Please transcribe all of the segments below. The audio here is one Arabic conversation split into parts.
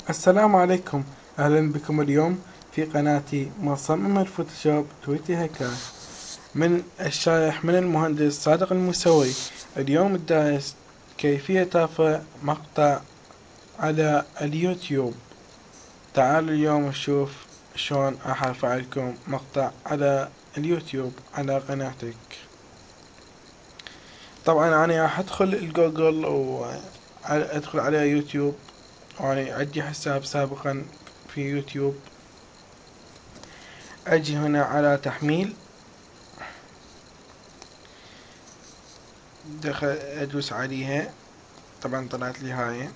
السلام عليكم. أهلا بكم اليوم في قناتي مصمم الفوتوشوب تويتي هكا من الشارح من المهندس صادق المسوي. اليوم الدرس كيفية رفع مقطع على اليوتيوب. تعالوا اليوم نشوف شلون راح ارفع لكم مقطع على اليوتيوب على قناتك. طبعا انا راح ادخل الجوجل وادخل على يوتيوب، وانا عندي حساب سابقا في يوتيوب. اجي هنا على تحميل، دخل ادوس عليها، طبعا طلعت لي هاي.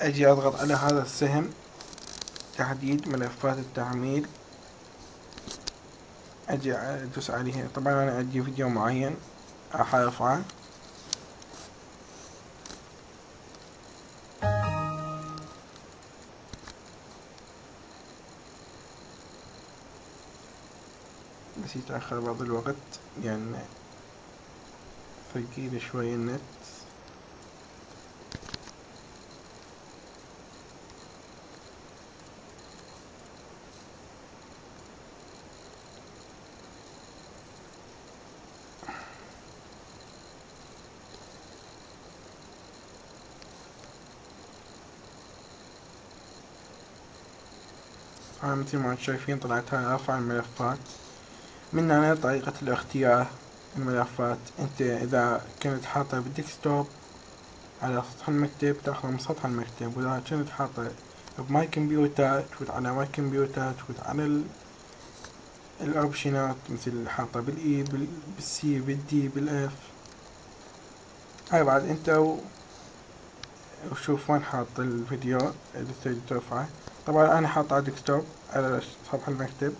اجي اضغط على هذا السهم تحديد ملفات التحميل، اجي ادوس عليها. طبعا انا عندي فيديو معين راح ارفعه. بس يتأخر بعض الوقت يعني ثقيل شوي النت. مثل ما انتم شايفين طلعت هاي ارفع الملفات. من هنا طريقة الاختيار الملفات، انت اذا كنت حاطه بالديسكتوب على سطح المكتب تاخذ من سطح المكتب، واذا كنت حاطه بماي كمبيوتر تفوت على ماي كمبيوتر، تفوت على الاوبشنات مثل حاطه بالاي بالسي بالدي بالاف. هاي بعد انت وشوف وين حاط الفيديو اللي تريد ترفعه. طبعا انا حاطه على الديسكتوب على سطح المكتب.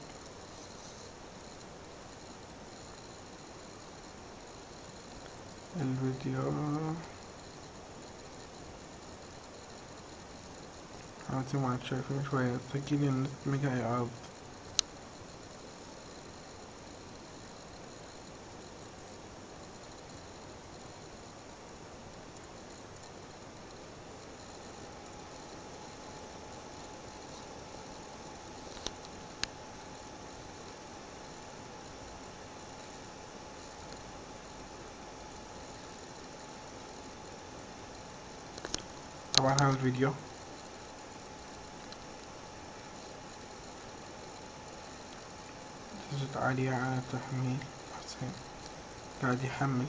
الفيديو مثل ما شايفين شوية ثقيل النت مقا يعرض. طبعا هذا الفيديو تجد عليه على تحميل، حسين قاعد يحمل.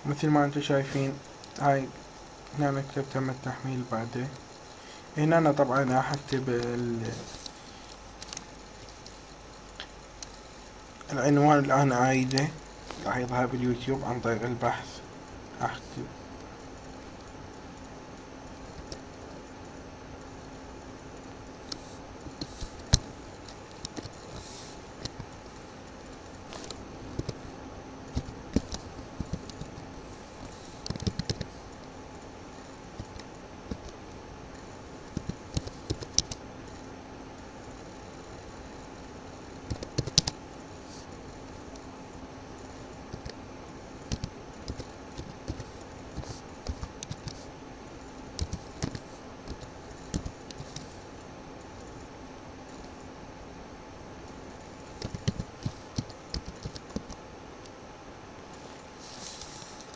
مثل ما انتم شايفين هاي هنا أنا كتبت تم التحميل بعده. هنا أنا طبعا راح أكتب العنوان اللي أنا عايزه، راح يظهر باليوتيوب عن طريق البحث. راح أكتب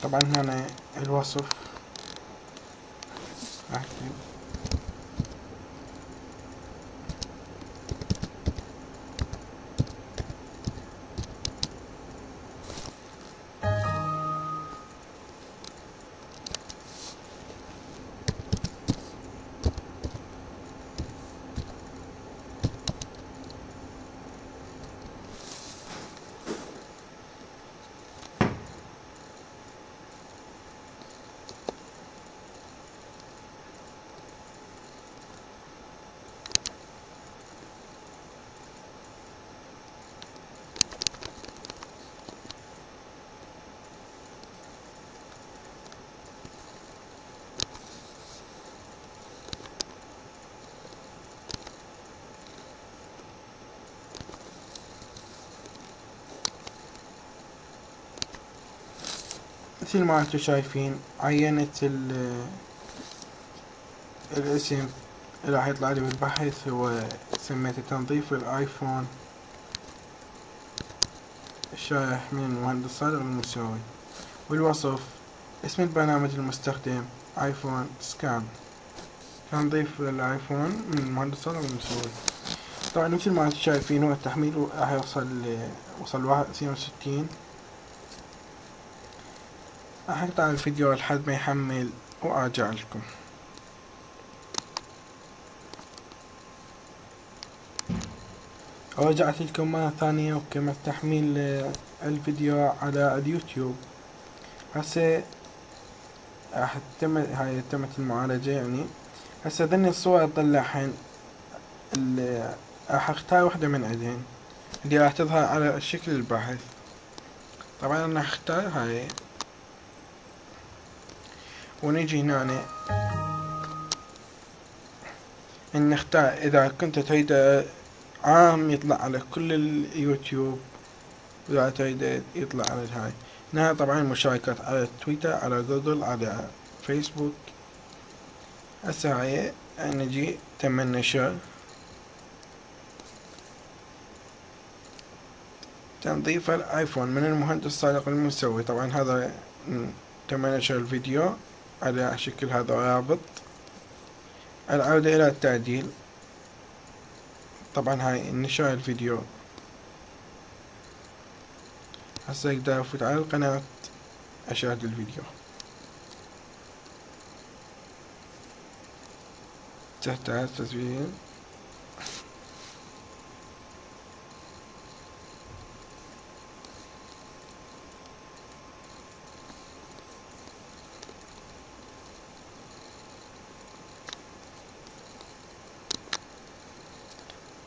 طبعا هنا الوصف. راح أكتب مثل ما انتم شايفين عينت الاسم اللي راح يطلع لي بالبحث هو سميته تنظيف الايفون الشائح من المهندس صادق الموسوي. والوصف اسم البرنامج المستخدم ايفون سكان، تنظيف الايفون من المهندس صادق الموسوي. طبعا مثل ما انتم شايفين هو التحميل راح وصل 61. راح اقطع الفيديو لحد ما يحمل وارجع لكم. رجعت لكم مرة ثانية وكملت تحميل الفيديو على اليوتيوب. هسه راح تمت المعالجة يعني. هسه ذني الصور تطلع حين راح اختار واحدة من عندهن اللي راح تظهر على الشكل الباحث. طبعا انا اختار هاي ونجي هنا ان نختار اذا كنت تريد عام يطلع على كل اليوتيوب، وإذا تريد يطلع على هاي. هنا طبعا مشاركات على تويتر، على جوجل، على فيسبوك. هسه هاي نجي تم النشر. تنظيف الايفون من المهندس صادق الموسوي. طبعا هذا تم نشر الفيديو على شكل هذا رابط. العودة الى التعديل. طبعا هاي نشر الفيديو. هسه اقدر افوت على القناة اشاهد الفيديو. تحت التسجيل.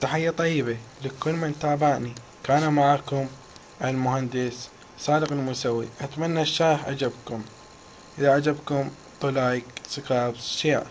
تحية طيبة لكل من تابعني. كان معكم المهندس صادق الموسوي. أتمنى الشرح عجبكم. إذا عجبكم لايك، سبسكرايب، شير.